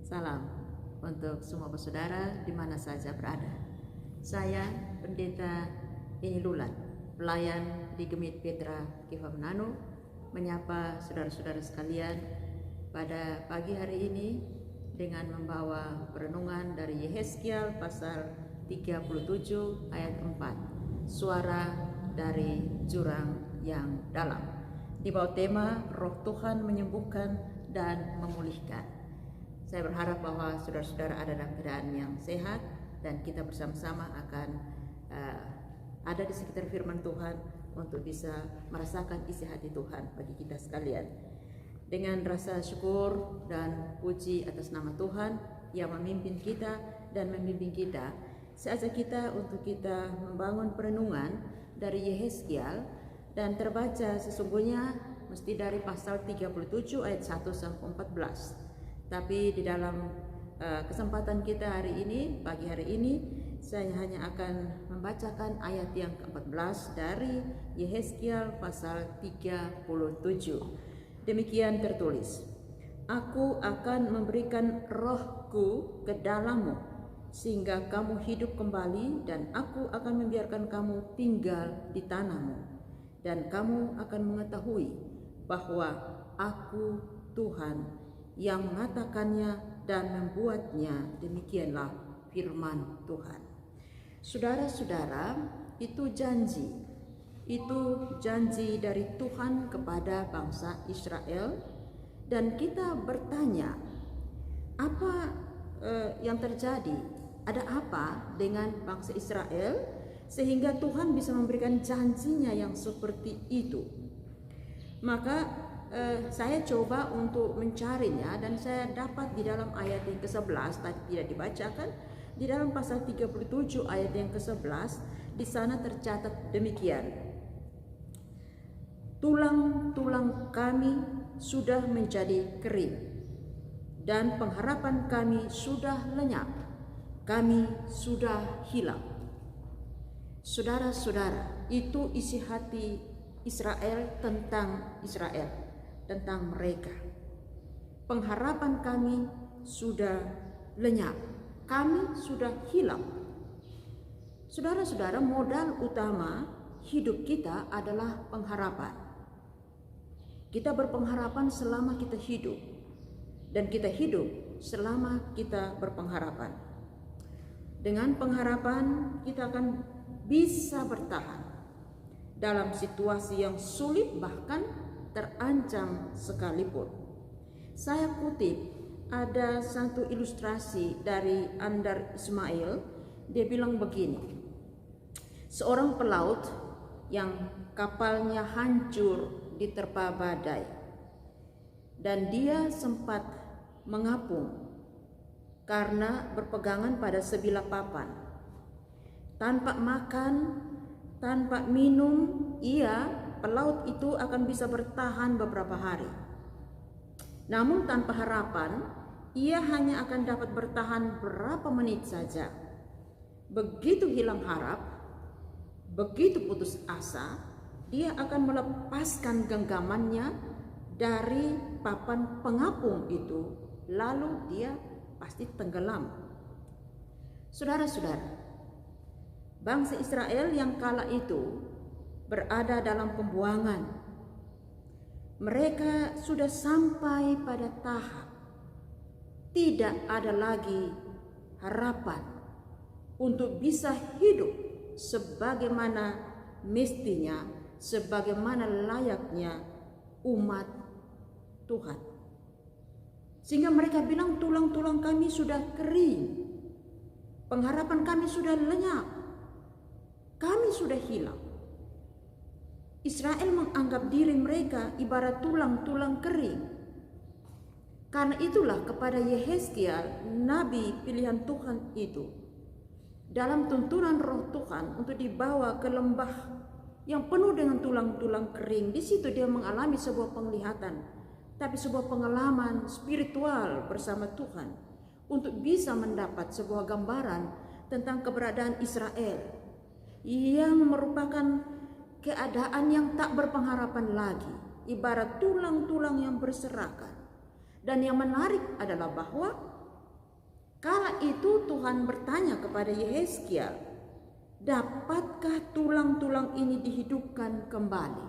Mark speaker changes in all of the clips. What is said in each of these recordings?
Speaker 1: Salam untuk semua saudara di mana saja berada. Saya Pendeta Eni Lulan, pelayan di Gemit Petra Kiva Menanu, menyapa saudara-saudara sekalian pada pagi hari ini dengan membawa perenungan dari Yehezkiel pasal 37 ayat 4, suara dari jurang yang dalam, di bawah tema Roh Tuhan menyembuhkan dan memulihkan. Saya berharap bahwa saudara-saudara ada dalam keadaan yang sehat dan kita bersama-sama akan ada di sekitar firman Tuhan untuk bisa merasakan isi hati Tuhan bagi kita sekalian. Dengan rasa syukur dan puji atas nama Tuhan yang memimpin kita dan membimbing kita, saya ajak kita untuk kita membangun perenungan dari Yehezkiel dan terbaca sesungguhnya mesti dari pasal 37 ayat 1 sampai 14. Tapi di dalam kesempatan kita hari ini, pagi hari ini, saya hanya akan membacakan ayat yang ke-14 dari Yehezkiel pasal 37. Demikian tertulis, "Aku akan memberikan rohku ke dalammu, sehingga kamu hidup kembali, dan aku akan membiarkan kamu tinggal di tanahmu, dan kamu akan mengetahui bahwa aku Tuhan yang mengatakannya dan membuatnya, demikianlah firman Tuhan." Saudara-saudara, itu janji dari Tuhan kepada bangsa Israel, dan kita bertanya, apa yang terjadi? Ada apa dengan bangsa Israel sehingga Tuhan bisa memberikan janjinya yang seperti itu? Maka saya coba untuk mencarinya, dan saya dapat di dalam ayat yang ke-11 tadi tidak dibacakan. Di dalam pasal 37 ayat yang ke-11 di sana tercatat demikian, "Tulang-tulang kami sudah menjadi kering dan pengharapan kami sudah lenyap, kami sudah hilang." Saudara-saudara, itu isi hati Israel tentang Israel, tentang mereka. Pengharapan kami sudah lenyap, kami sudah hilang. Saudara-saudara, modal utama hidup kita adalah pengharapan. Kita berpengharapan selama kita hidup, dan kita hidup selama kita berpengharapan. Dengan pengharapan kita akan bisa bertahan dalam situasi yang sulit, bahkan terancam sekalipun. Saya kutip ada satu ilustrasi dari Andar Ismail. Dia bilang begini, seorang pelaut yang kapalnya hancur diterpa badai, dan dia sempat mengapung karena berpegangan pada sebilah papan. Tanpa makan, tanpa minum, pelaut itu akan bisa bertahan beberapa hari. Namun tanpa harapan, ia hanya akan dapat bertahan berapa menit saja. Begitu hilang harap, begitu putus asa, dia akan melepaskan genggamannya dari papan pengapung itu, lalu dia pasti tenggelam. Saudara-saudara, bangsa Israel yang kala itu berada dalam pembuangan. Mereka sudah sampai pada tahap tidak ada lagi harapan untuk bisa hidup sebagaimana mestinya, sebagaimana layaknya umat Tuhan. Sehingga mereka bilang, tulang-tulang kami sudah kering, pengharapan kami sudah lenyap, kami sudah hilang. Israel menganggap diri mereka ibarat tulang-tulang kering. Karena itulah kepada Yehezkiel, nabi pilihan Tuhan itu, dalam tuntunan Roh Tuhan untuk dibawa ke lembah yang penuh dengan tulang-tulang kering. Di situ dia mengalami sebuah penglihatan, tapi sebuah pengalaman spiritual bersama Tuhan untuk bisa mendapat sebuah gambaran tentang keberadaan Israel yang merupakan keadaan yang tak berpengharapan lagi, ibarat tulang-tulang yang berserakan. Dan yang menarik adalah bahwa Kala itu Tuhan bertanya kepada Yehezkiel, dapatkah tulang-tulang ini dihidupkan kembali?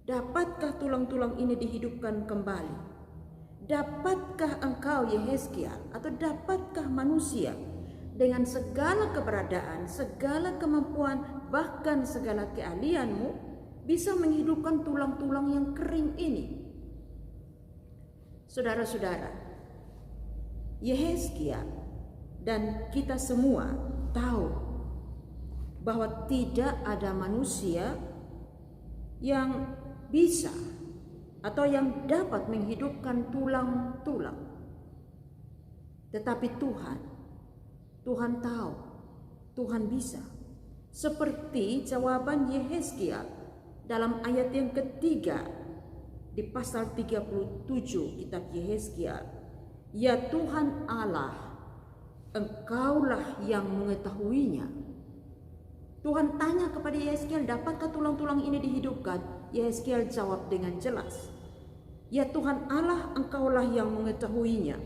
Speaker 1: Dapatkah tulang-tulang ini dihidupkan kembali? Dapatkah engkau Yehezkiel, atau dapatkah manusia dengan segala keberadaan, segala kemampuan, bahkan segala keahlianmu bisa menghidupkan tulang-tulang yang kering ini? Saudara-saudara, Yehezkiel dan kita semua tahu bahwa tidak ada manusia yang bisa atau yang dapat menghidupkan tulang-tulang. Tetapi Tuhan tahu, Tuhan bisa. Seperti jawaban Yehezkiel dalam ayat yang ketiga di pasal 37 kitab Yehezkiel. Ya Tuhan Allah, Engkaulah yang mengetahuinya. Tuhan tanya kepada Yehezkiel, dapatkah tulang-tulang ini dihidupkan? Yehezkiel jawab dengan jelas, ya Tuhan Allah, Engkaulah yang mengetahuinya.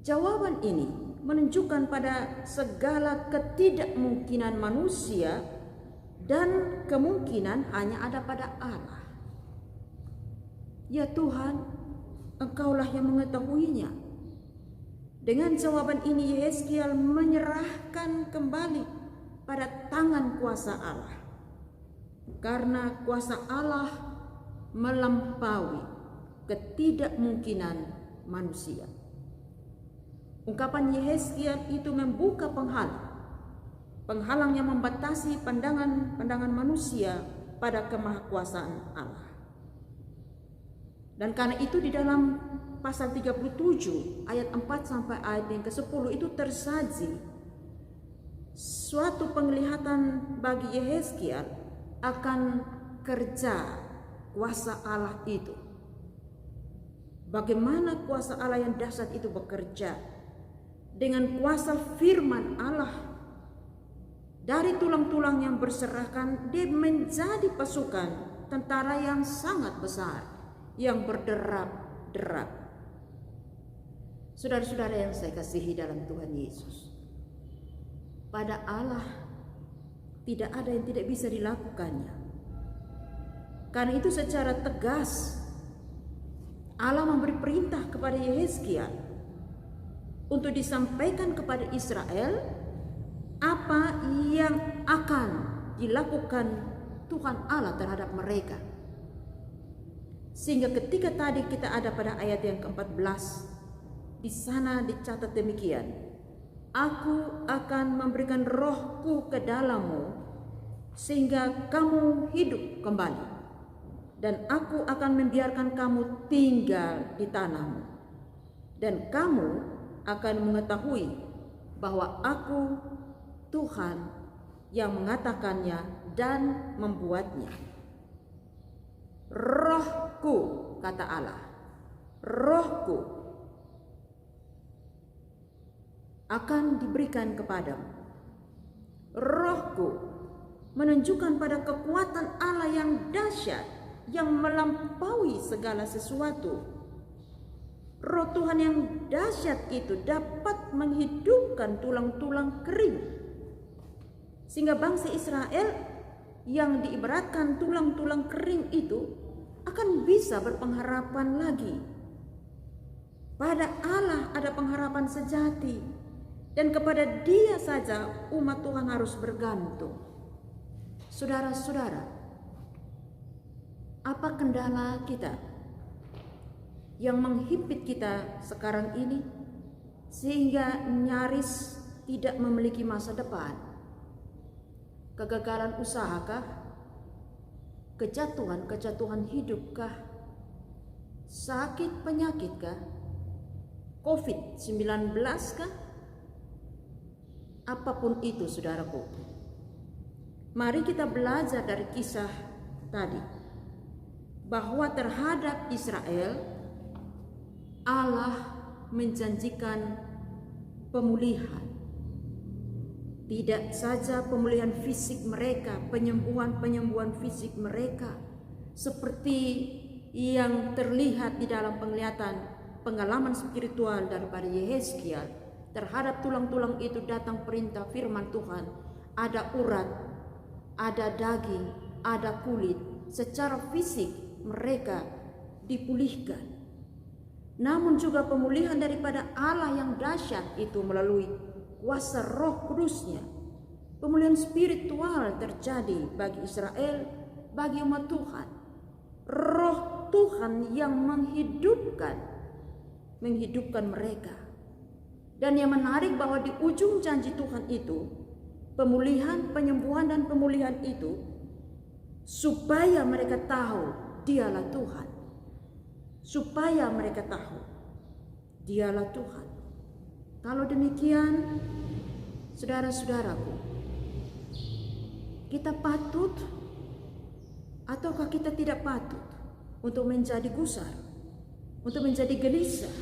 Speaker 1: Jawaban ini menunjukkan pada segala ketidakmungkinan manusia dan kemungkinan hanya ada pada Allah. Ya Tuhan, Engkaulah yang mengetahuinya. Dengan jawaban ini Yehezkiel menyerahkan kembali pada tangan kuasa Allah. Karena kuasa Allah melampaui ketidakmungkinan manusia. Ungkapan Yehezkiel itu membuka penghalang yang membatasi pandangan manusia pada kemahakuasaan Allah. Dan karena itu di dalam pasal 37 ayat 4 sampai ayat yang ke-10 itu tersaji suatu penglihatan bagi Yehezkiel akan kerja kuasa Allah itu. Bagaimana kuasa Allah yang dahsyat itu bekerja dengan kuasa firman Allah. Dari tulang-tulang yang berserakan, dia menjadi pasukan tentara yang sangat besar yang berderap-derap. Saudara-saudara yang saya kasihi dalam Tuhan Yesus, pada Allah tidak ada yang tidak bisa dilakukannya. Karena itu secara tegas Allah memberi perintah kepada Yehezkiel untuk disampaikan kepada Israel apa yang akan dilakukan Tuhan Allah terhadap mereka. Sehingga ketika tadi kita ada pada ayat yang ke-14, di sana dicatat demikian, Aku akan memberikan rohku ke dalammu sehingga kamu hidup kembali, dan aku akan membiarkan kamu tinggal di tanahmu, dan kamu akan mengetahui bahwa aku Tuhan yang mengatakannya dan membuatnya. Rohku, kata Allah, rohku akan diberikan kepadamu. Rohku menunjukkan pada kekuatan Allah yang dahsyat, yang melampaui segala sesuatu. Roh Tuhan yang dahsyat itu dapat menghidupkan tulang-tulang kering, sehingga bangsa Israel yang diibaratkan tulang-tulang kering itu akan bisa berpengharapan lagi. Pada Allah ada pengharapan sejati, dan kepada Dia saja umat Tuhan harus bergantung. Saudara-saudara, apa kendala kita yang menghimpit kita sekarang ini sehingga nyaris tidak memiliki masa depan? Kegagalan usahakah? Kejatuhan hidupkah? Sakit penyakitkah? COVID-19 kah? Apapun itu, saudaraku, mari kita belajar dari kisah tadi bahwa terhadap Israel Allah menjanjikan pemulihan. Tidak saja pemulihan fisik mereka, penyembuhan fisik mereka seperti yang terlihat di dalam penglihatan pengalaman spiritual daripada Yehezkiel, terhadap tulang-tulang itu datang perintah firman Tuhan. Ada urat, ada daging, ada kulit. Secara fisik mereka dipulihkan. Namun juga pemulihan daripada Allah yang dahsyat itu melalui kuasa Roh Kudus-Nya. Pemulihan spiritual terjadi bagi Israel, bagi umat Tuhan. Roh Tuhan yang menghidupkan mereka. Dan yang menarik bahwa di ujung janji Tuhan itu, pemulihan, penyembuhan dan pemulihan itu supaya mereka tahu Dialah Tuhan. Supaya mereka tahu Dialah Tuhan. Kalau demikian, saudara-saudaraku, kita patut ataukah kita tidak patut untuk menjadi gusar, untuk menjadi gelisah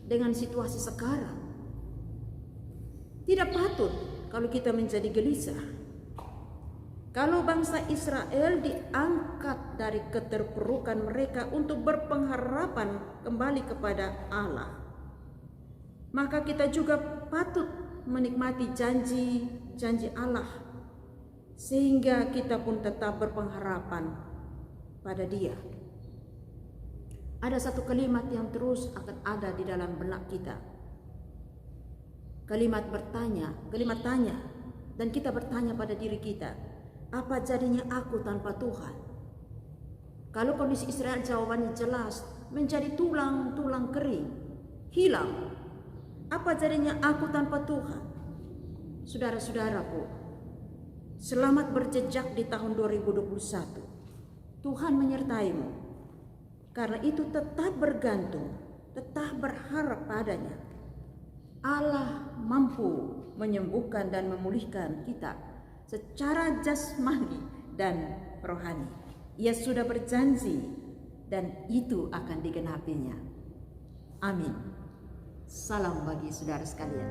Speaker 1: dengan situasi sekarang? Tidak patut kalau kita menjadi gelisah. Kalau bangsa Israel diangkat dari keterpurukan mereka untuk berpengharapan kembali kepada Allah, maka kita juga patut menikmati janji Allah, sehingga kita pun tetap berpengharapan pada Dia. Ada satu kalimat yang terus akan ada di dalam benak kita. Kalimat tanya, dan kita bertanya pada diri kita, apa jadinya aku tanpa Tuhan? Kalau kondisi Israel jawabannya jelas, menjadi tulang-tulang kering, hilang. Apa jadinya aku tanpa Tuhan? Saudara-saudaraku, selamat berjejak di tahun 2021. Tuhan menyertaimu. Karena itu tetap bergantung, tetap berharap padanya. Allah mampu menyembuhkan dan memulihkan kita secara jasmani dan rohani. Ia sudah berjanji dan itu akan digenapinya. Amin. Salam bagi saudara sekalian.